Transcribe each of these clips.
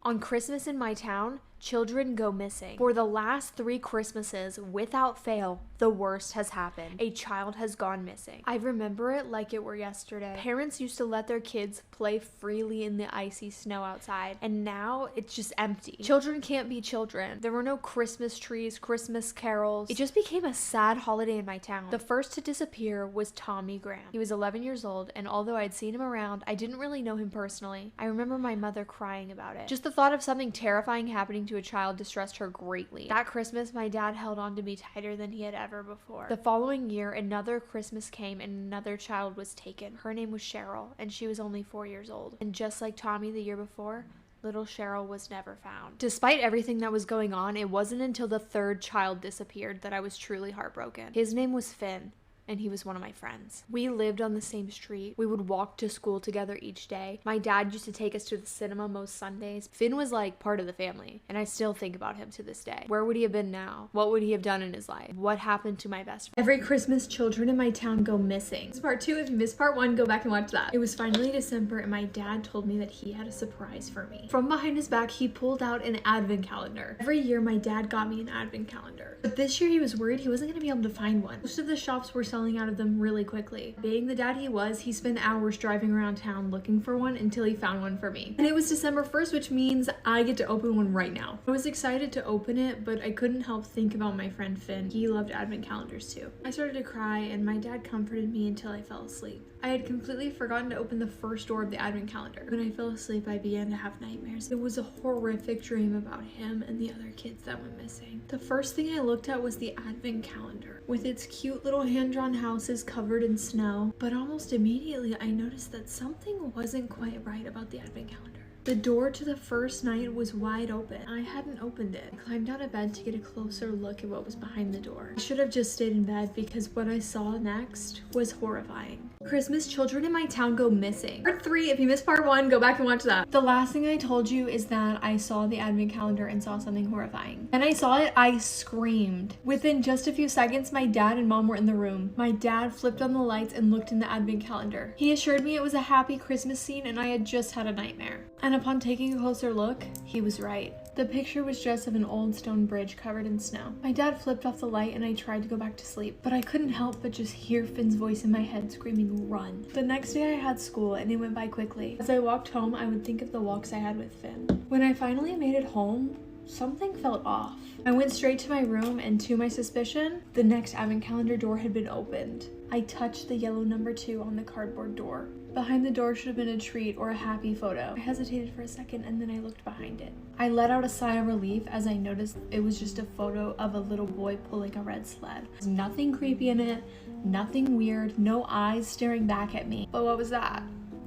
On Christmas in my town, children go missing. For the last 3 Christmases, without fail, the worst has happened. A child has gone missing. I remember it like it were yesterday. Parents used to let their kids play freely in the icy snow outside, and now it's just empty. Children can't be children. There were no Christmas trees, Christmas carols. It just became a sad holiday in my town. The first to disappear was Tommy Graham. He was 11 years old, and although I'd seen him around, I didn't really know him personally. I remember my mother crying about it. Just the thought of something terrifying happening to a child distressed her greatly. That Christmas, my dad held on to me tighter than he had ever before. The following year, another Christmas came and another child was taken. Her name was Cheryl, and she was only 4 years old. And just like Tommy the year before, little Cheryl was never found. Despite everything that was going on, it wasn't until the 3rd child disappeared that I was truly heartbroken. His name was Finn, and he was one of my friends. We lived on the same street. We would walk to school together each day. My dad used to take us to the cinema most Sundays. Finn was like part of the family, and I still think about him to this day. Where would he have been now? What would he have done in his life? What happened to my best friend? Every Christmas, children in my town go missing. This is part 2. If you missed part 1, go back and watch that. It was finally December, and my dad told me that he had a surprise for me. From behind his back, he pulled out an advent calendar. Every year, my dad got me an advent calendar. But this year, he was worried he wasn't gonna be able to find one. Most of the shops were selling out of them really quickly. Being the dad he was, he spent hours driving around town looking for one until he found one for me. And it was December 1st, which means I get to open one right now. I was excited to open it, but I couldn't help think about my friend Finn. He loved advent calendars too. I started to cry, and my dad comforted me until I fell asleep. I had completely forgotten to open the first door of the advent calendar. When I fell asleep, I began to have nightmares. It was a horrific dream about him and the other kids that went missing. The first thing I looked at was the advent calendar, with its cute little hand-drawn houses covered in snow. But almost immediately, I noticed that something wasn't quite right about the advent calendar. The door to the first night was wide open. I hadn't opened it. I climbed out of bed to get a closer look at what was behind the door. I should have just stayed in bed because what I saw next was horrifying. Christmas, children in my town go missing. Part 3, if you missed part 1, go back and watch that. The last thing I told you is that I saw the advent calendar and saw something horrifying. And I saw it, I screamed. Within just a few seconds, my dad and mom were in the room. My dad flipped on the lights and looked in the advent calendar. He assured me it was a happy Christmas scene and I had just had a nightmare. And upon taking a closer look, he was right. The picture was just of an old stone bridge covered in snow. My dad flipped off the light and I tried to go back to sleep, but I couldn't help but just hear Finn's voice in my head screaming, "Run." The next day I had school and it went by quickly. As I walked home, I would think of the walks I had with Finn. When I finally made it home, something felt off. I went straight to my room and to my suspicion, the next advent calendar door had been opened. I touched the yellow number 2 on the cardboard door. Behind the door should have been a treat or a happy photo. I hesitated for a second and then I looked behind it. I let out a sigh of relief as I noticed it was just a photo of a little boy pulling a red sled. There's nothing creepy in it, nothing weird, no eyes staring back at me. But what was that?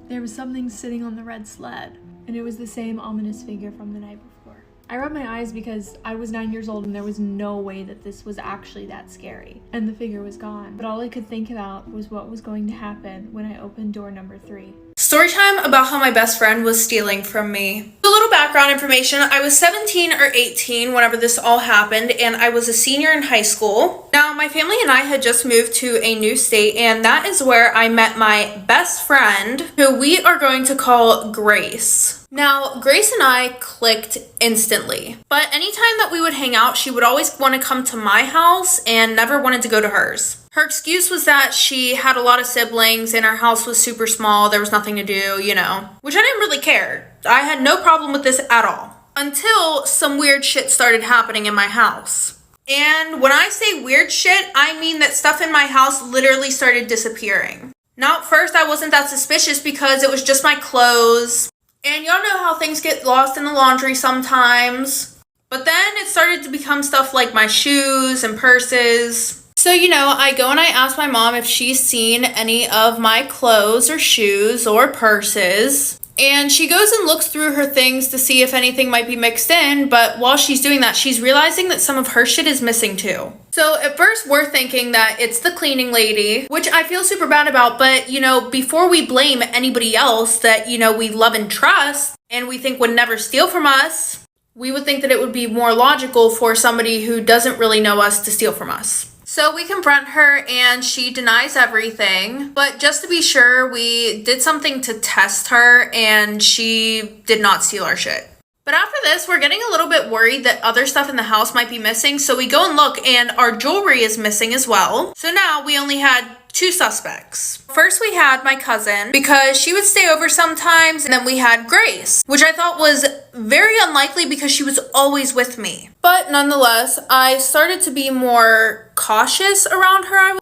There was something sitting on the red sled, and it was the same ominous figure from the night before. I rubbed my eyes because I was 9 years old and there was no way that this was actually that scary. And the figure was gone. But all I could think about was what was going to happen when I opened door number 3. Story time about how my best friend was stealing from me. A little background information. I was 17 or 18 whenever this all happened, and I was a senior in high school. Now, my family and I had just moved to a new state, and that is where I met my best friend, who we are going to call Grace. Now, Grace and I clicked instantly, but anytime that we would hang out, she would always want to come to my house and never wanted to go to hers. Her excuse was that she had a lot of siblings and our house was super small, there was nothing to do, you know, which I didn't really care. I had no problem with this at all, until some weird shit started happening in my house. And when I say weird shit, I mean that stuff in my house literally started disappearing. Now, at first I wasn't that suspicious because it was just my clothes. And y'all know how things get lost in the laundry sometimes. But then it started to become stuff like my shoes and purses. So, you know, I go and I ask my mom if she's seen any of my clothes or shoes or purses. And she goes and looks through her things to see if anything might be mixed in, but while she's doing that, she's realizing that some of her shit is missing too. So at first we're thinking that it's the cleaning lady, which I feel super bad about, but you know, before we blame anybody else that, you know, we love and trust and we think would never steal from us, we would think that it would be more logical for somebody who doesn't really know us to steal from us. So we confront her and she denies everything, but just to be sure, we did something to test her and she did not steal our shit. But after this, we're getting a little bit worried that other stuff in the house might be missing, so we go and look, and our jewelry is missing as well. So now we only had 2 suspects. First, we had my cousin, because she would stay over sometimes, and then we had Grace, which I thought was very unlikely because she was always with me. But nonetheless, I started to be more cautious around her.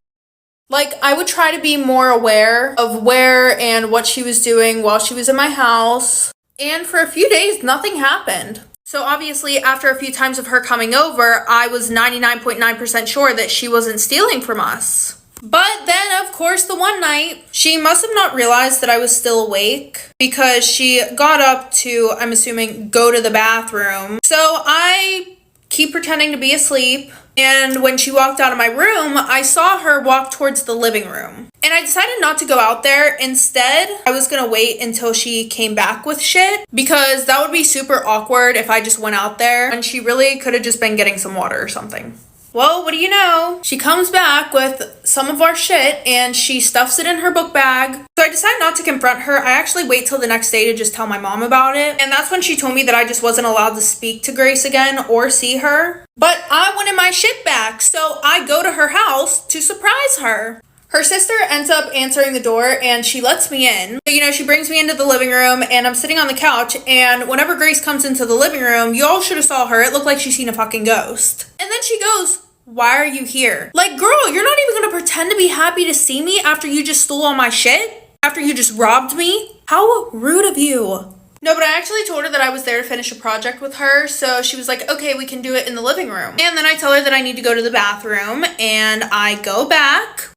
I would try to be more aware of where and what she was doing while she was in my house. And for a few days, nothing happened. So obviously, after a few times of her coming over, I was 99.9% sure that she wasn't stealing from us. But then, of course, the one night, she must have not realized that I was still awake because she got up to, I'm assuming, go to the bathroom. So I keep pretending to be asleep. And when she walked out of my room, I saw her walk towards the living room. And I decided not to go out there. Instead, I was gonna wait until she came back with shit because that would be super awkward if I just went out there and she really could have just been getting some water or something. Well, what do you know? She comes back with some of our shit and she stuffs it in her book bag. So I decided not to confront her. I actually wait till the next day to just tell my mom about it. And that's when she told me that I just wasn't allowed to speak to Grace again or see her. But I wanted my shit back, so I go to her house to surprise her. Her sister ends up answering the door and she lets me in. So, she brings me into the living room and I'm sitting on the couch, and whenever Grace comes into the living room, y'all should have saw her. It looked like she's seen a fucking ghost. And then she goes, "Why are you here?" Like, girl, you're not even gonna pretend to be happy to see me after you just stole all my shit? After you just robbed me? How rude of you. No, but I actually told her that I was there to finish a project with her, so she was like, okay, we can do it in the living room. And then I tell her that I need to go to the bathroom, and I go back.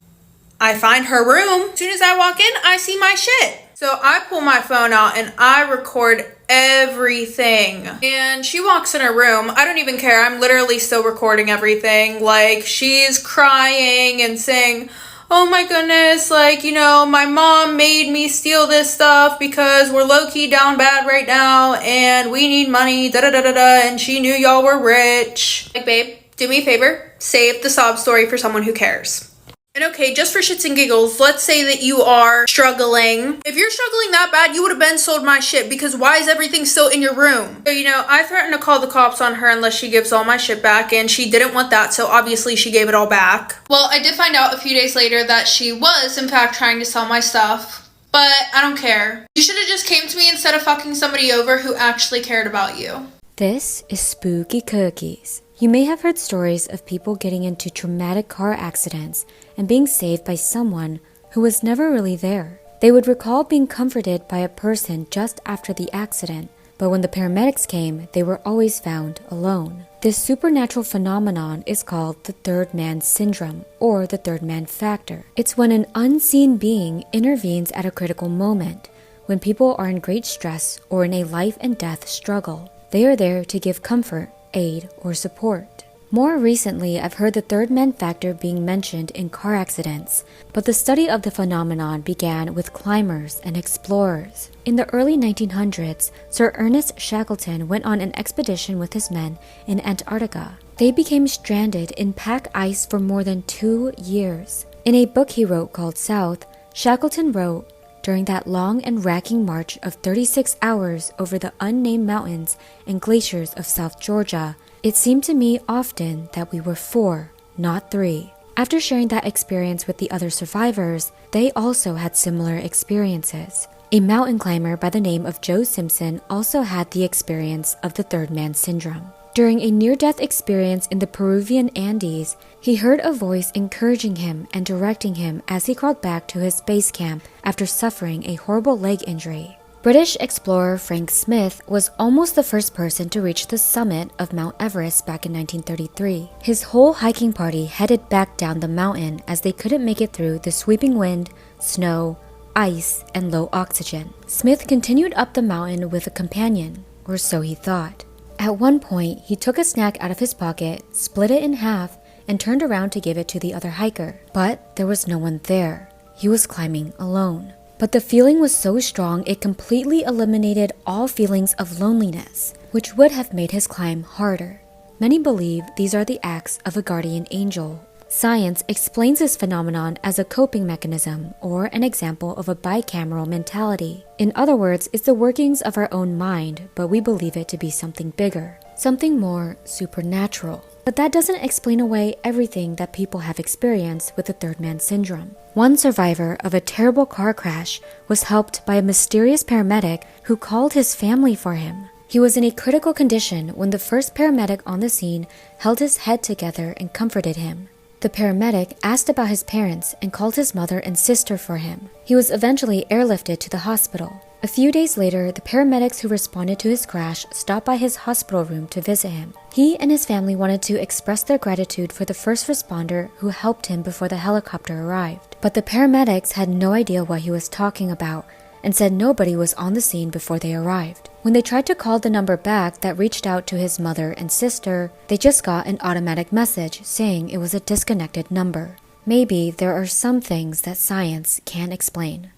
I find her room. As soon as I walk in, I see my shit. So I pull my phone out and I record everything. And she walks in her room. I don't even care. I'm literally still recording everything. Like, she's crying and saying, "Oh my goodness, my mom made me steal this stuff because we're low-key down bad right now and we need money, da-da-da-da-da, and she knew y'all were rich." Like, babe, do me a favor. Save the sob story for someone who cares. And okay, just for shits and giggles, let's say that you are struggling. If you're struggling that bad, you would have been sold my shit, because why is everything still in your room? So, I threatened to call the cops on her unless she gives all my shit back, and she didn't want that, so obviously she gave it all back. Well, I did find out a few days later that she was, in fact, trying to sell my stuff. But I don't care. You should have just came to me instead of fucking somebody over who actually cared about you. This is Spooky Cookies. You may have heard stories of people getting into traumatic car accidents and being saved by someone who was never really there. They would recall being comforted by a person just after the accident, but when the paramedics came, they were always found alone. This supernatural phenomenon is called the third man syndrome, or the third man factor. It's when an unseen being intervenes at a critical moment, when people are in great stress or in a life and death struggle. They are there to give comfort, aid, or support. More recently, I've heard the third man factor being mentioned in car accidents, but the study of the phenomenon began with climbers and explorers. In the early 1900s, Sir Ernest Shackleton went on an expedition with his men in Antarctica. They became stranded in pack ice for more than 2 years. In a book he wrote called South, Shackleton wrote, "During that long and racking march of 36 hours over the unnamed mountains and glaciers of South Georgia, it seemed to me often that we were 4, not 3. After sharing that experience with the other survivors, they also had similar experiences. A mountain climber by the name of Joe Simpson also had the experience of the third man syndrome. During a near-death experience in the Peruvian Andes, he heard a voice encouraging him and directing him as he crawled back to his base camp after suffering a horrible leg injury. British explorer Frank Smith was almost the first person to reach the summit of Mount Everest back in 1933. His whole hiking party headed back down the mountain as they couldn't make it through the sweeping wind, snow, ice, and low oxygen. Smith continued up the mountain with a companion, or so he thought. At one point, he took a snack out of his pocket, split it in half, and turned around to give it to the other hiker. But there was no one there. He was climbing alone. But the feeling was so strong it completely eliminated all feelings of loneliness, which would have made his climb harder. Many believe these are the acts of a guardian angel. Science explains this phenomenon as a coping mechanism or an example of a bicameral mentality. In other words, it's the workings of our own mind, but we believe it to be something bigger, something more supernatural. But that doesn't explain away everything that people have experienced with the third man syndrome. One survivor of a terrible car crash was helped by a mysterious paramedic who called his family for him. He was in a critical condition when the first paramedic on the scene held his head together and comforted him. The paramedic asked about his parents and called his mother and sister for him. He was eventually airlifted to the hospital. A few days later, the paramedics who responded to his crash stopped by his hospital room to visit him. He and his family wanted to express their gratitude for the first responder who helped him before the helicopter arrived. But the paramedics had no idea what he was talking about and said nobody was on the scene before they arrived. When they tried to call the number back that reached out to his mother and sister, they just got an automatic message saying it was a disconnected number. Maybe there are some things that science can't explain.